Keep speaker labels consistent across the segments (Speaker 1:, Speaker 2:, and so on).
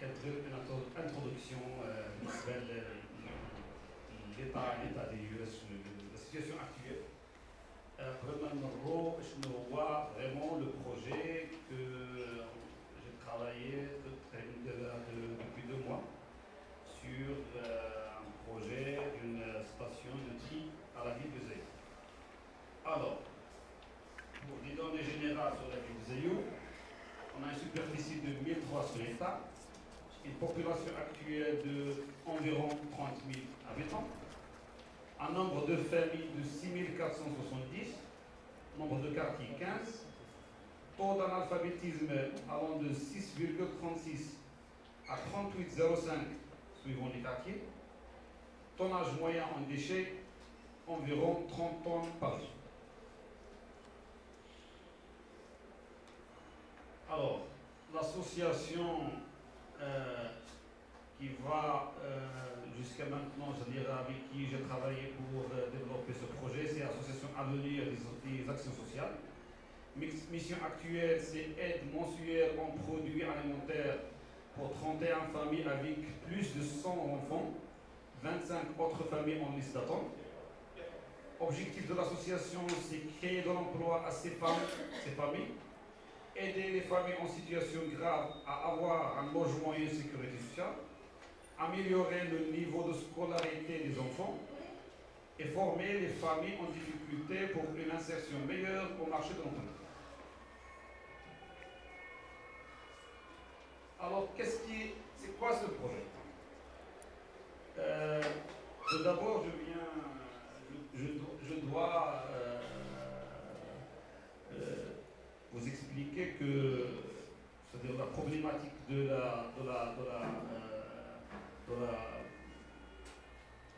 Speaker 1: quelques introductions visuelles, l'état des lieux, la situation actuelle. Premièrement, je vois vraiment le projet que j'ai travaillé depuis 2 mois sur un projet d'une station de tri à la ville de Zéou. Alors, pour des données générales sur la ville de Zéou, on a une superficie de 1300 hectares, une population actuelle de environ 30 000 habitants, un nombre de familles de 6470, nombre de quartiers 15, taux d'analphabétisme allant de 6,36 à 38,05 suivant les quartiers, tonnage moyen en déchets environ 30 tonnes par jour. Alors, l'association qui va jusqu'à maintenant, c'est-à-dire avec qui j'ai travaillé pour développer ce projet, c'est l'Association Avenir des Actions Sociales. Mission actuelle, c'est aide mensuelle en produits alimentaires pour 31 familles avec plus de 100 enfants, 25 autres familles en liste d'attente. Objectif de l'association, c'est créer de l'emploi à ces familles, aider les familles en situation grave à avoir un logement et une sécurité sociale, améliorer le niveau de scolarité des enfants et former les familles en difficulté pour une insertion meilleure au marché de l'emploi. Alors, c'est quoi ce projet? Tout d'abord, je dois vous expliquer que, c'est-à-dire la problématique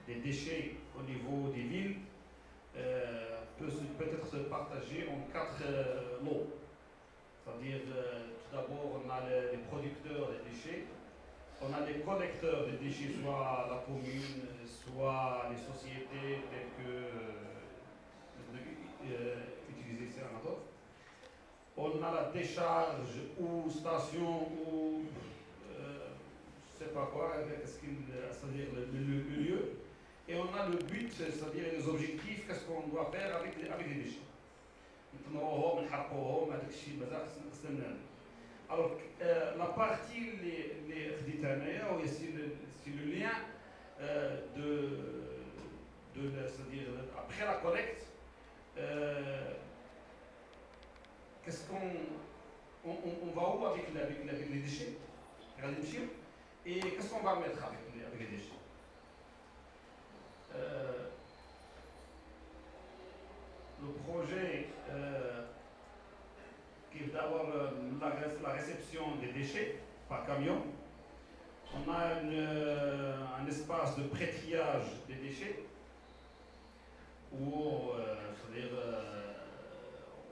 Speaker 1: des déchets au niveau des villes peut être partagée en 4 lots. C'est-à-dire, tout d'abord, on a les producteurs des déchets, on a les collecteurs des déchets, soit la commune, soit les sociétés telles que utilisées ici à Nador. On a la décharge ou station ou je ne sais pas quoi, c'est-à-dire le lieu. Et on a le but, c'est-à-dire les objectifs, qu'est-ce qu'on doit faire avec les déchets. Alors, la partie, c'est le lien c'est-à-dire après la collecte, qu'est-ce on va où avec les déchets, et qu'est-ce qu'on va mettre avec les déchets. Le projet qui est d'abord la réception des déchets par camion. On a un espace de pré-triage des déchets où c'est-à-dire,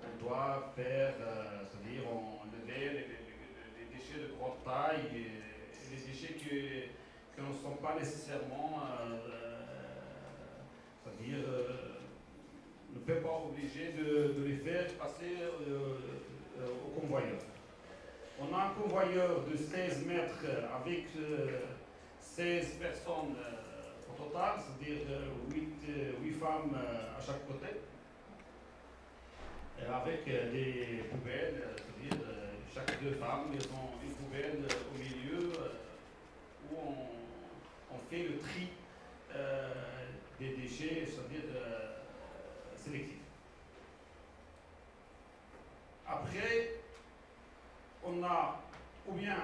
Speaker 1: on doit faire, c'est-à-dire enlever les déchets de grande taille et les déchets qui ne sont pas nécessairement, c'est-à-dire ne peut pas obliger de les faire passer au convoyeur. On a un convoyeur de 16 mètres avec 16 personnes au total, c'est-à-dire 8 femmes à chaque côté, avec des poubelles, c'est-à-dire chaque 2 femmes, elles ont une poubelle au milieu où on fait le tri des déchets, c'est-à-dire sélectifs. Après, on a, ou bien,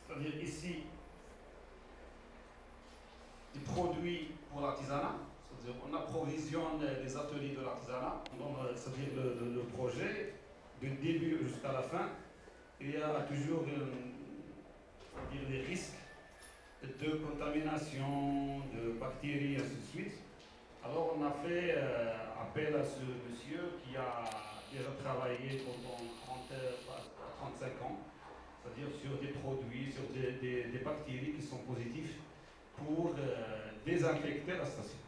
Speaker 1: c'est-à-dire ici, des produits pour l'artisanat, c'est-à-dire on approvisionne des ateliers de l'artisanat, c'est-à-dire le projet, du début jusqu'à la fin, il y a toujours c'est-à-dire des risques de contamination, de bactéries, et ainsi de suite. Alors on a fait appel à ce monsieur qui a déjà travaillé pendant 35 ans, c'est-à-dire sur des produits, sur des bactéries qui sont positives pour désinfecter la station.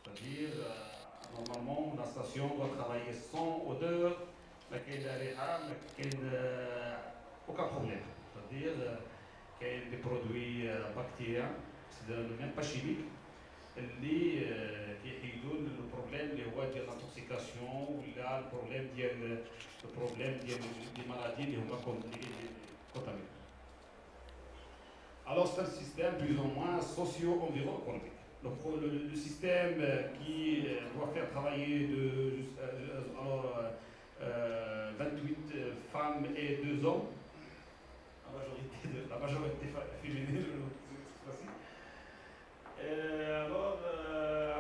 Speaker 1: C'est-à-dire, normalement, la station doit travailler sans odeur, aucun problème. C'est-à-dire, كاين دي برودوي بكتيريا même pas chimique اللي كيحيدوا البروبليم اللي هو ديال لانتوكسيكاسيون ولا البروبليم ديال دي مالادي اللي هما كونتامين. Alors c'est un système plus ou moins socio-environnemental. Le système qui doit faire travailler 28 femmes et 2 hommes, la majorité féminine, alors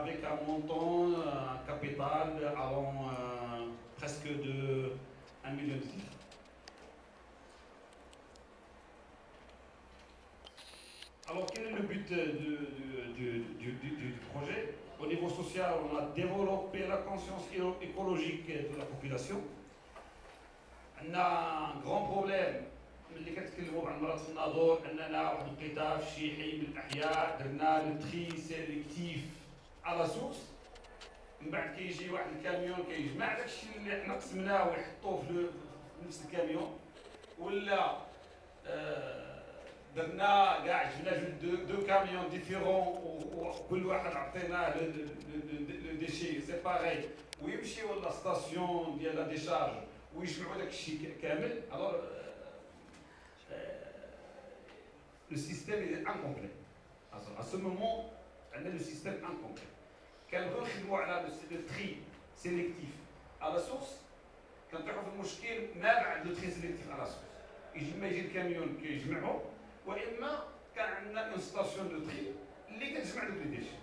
Speaker 1: avec un montant, un capital allant presque de 1 million de livres. Alors, quel est le but du projet? Au niveau social, on a développé la conscience écologique de la population. On a un grand problème. اللي كتكلموا عن مرض الناظور اننا واحد القطاع في شي حي من الاحياء درنا لو تري سيليكتيف على سورس، من بعد كيجي واحد الكاميون كيجمع داكشي اللي حنا قسمناه ويحطوه في نفس الكاميون، ولا درنا كاع جبنا دو كاميون ديفيرون وكل واحد عطيناه لو ديشي سيباري ويمشيو لا ديال لا ديشارج ويجمعوا داكشي كامل. alors le système est incomplet. À ce moment, on a le système incomplet. Quand on fait le tri sélectif à la source, quand on fait le مشكل ما بعد le tri sélectif à la source. يجي الكاميون كيجمعوا، واما كان عندنا اون ستاسيون دو تري اللي كتجمع دوك لي ديشي.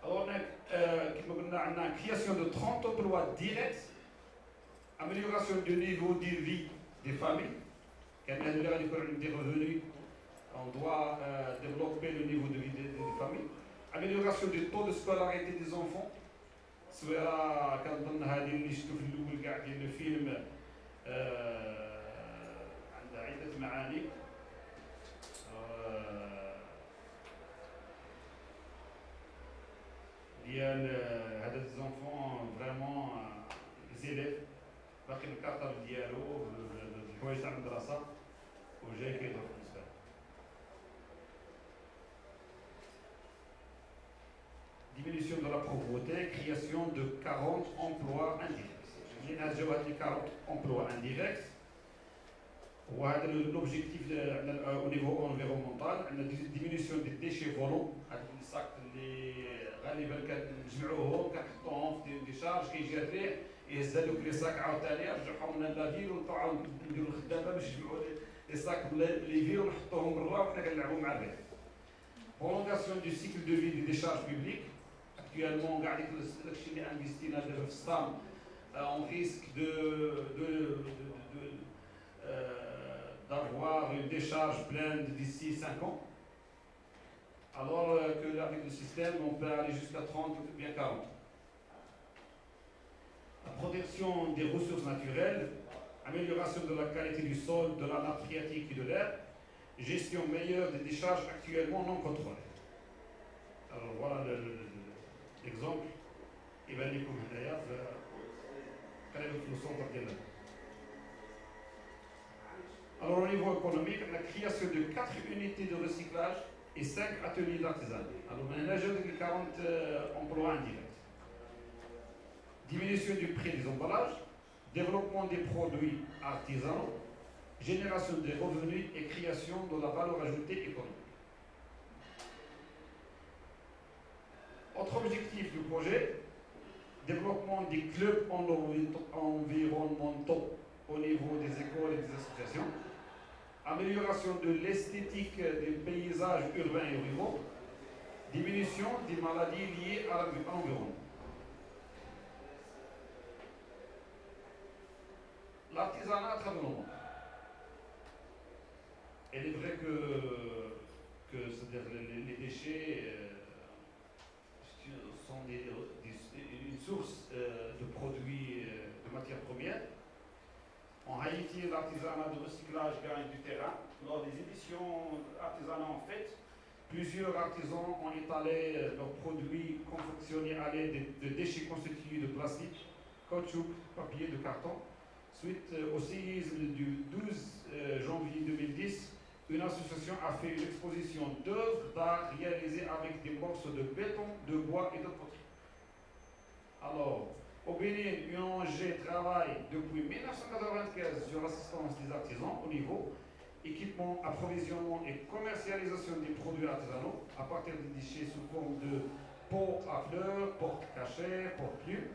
Speaker 1: Alors كما قلنا عندنا création de 30 emplois directs, amélioration du niveau de vie des familles. Quand des revenus, on doit développer le niveau de vie des familles. Amélioration du taux de scolarité des enfants. سواء كنظن هذه اللي شفتوا في الاول كاع ديال الفيلم عندها عده معاني. ديال هذا الزونفون فريمون زيليف باقي الكارطابل ديالو الحوايج تاع المدرسه وجاي كيضرب في المستقبل. Diminution de la pauvreté, création de 40 emplois indirects. نرجعوا هاد 40 emplois indirects. وهذا l'objectif au niveau environnemental. عندنا diminution des déchets volants. هاد الصاك اللي غالبا كنجمعوهم كنحطوهم في دي شارج كيجي الريح يهز هذوك لي صاك عاوتاني يرجعوهم لنا لافيل ونطلعوا نديروا الخدامه باش نجمعوا لي صاك لي فيل ونحطوهم برا وحنا كنلعبوا مع الريح. Prolongation du cycle de vie des décharges publiques. Actuellement, كاع داكشي اللي انفستينا دابا في الصام on risque d'avoir une décharge pleine d'ici 5 ans. Alors qu'avec le système, on peut aller jusqu'à 30 ou bien 40. La protection des ressources naturelles, amélioration de la qualité du sol, de la nappe phréatique et de l'air, gestion meilleure des décharges actuellement non contrôlées. Alors voilà l'exemple. Il va لكم هنايا قريب في السونتر ديالنا. Alors au niveau économique, la création de 4 unités de recyclage et 5 ateliers d'artisanat. Alors on a déjà 40 emplois indirects. Diminution du prix des emballages, développement des produits artisanaux, génération des revenus et création de la valeur ajoutée économique. Autre objectif du projet, développement des clubs environnementaux au niveau des écoles et des associations, amélioration de l'esthétique des paysages urbains et ruraux, diminution des maladies liées à l'environnement. L'artisanat à travers le monde. Il est vrai que les déchets sont une source de produits, de matières premières. En Haïti, l'artisanat de recyclage gagne du terrain. Lors des éditions artisanat en fait, plusieurs artisans ont étalé leurs produits confectionnés à l'aide de déchets constitués de plastique, caoutchouc, papier, de carton. Suite au séisme du 12 janvier 2020, plats réalisés avec des morceaux de béton, de bois et de poterie. Alors, au Bénin, UNG travaille depuis 1995 sur l'assistance des artisans au niveau équipement, approvisionnement et commercialisation des produits artisanaux à partir des déchets sous forme de pots à fleurs, porte-cachets, porte-plumes.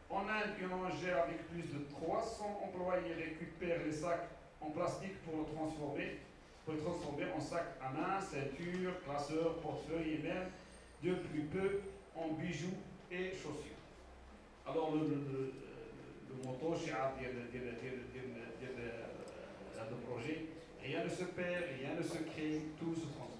Speaker 1: En Inde, UNG avec plus de 300 employés récupère les sacs en plastique pour les transformer en sacs à main, ceintures, classeurs, portefeuilles et même depuis peu en bijoux et chaussures. Alors le motto chez le projet, rien ne se perd, rien ne se crée, tout se transforme.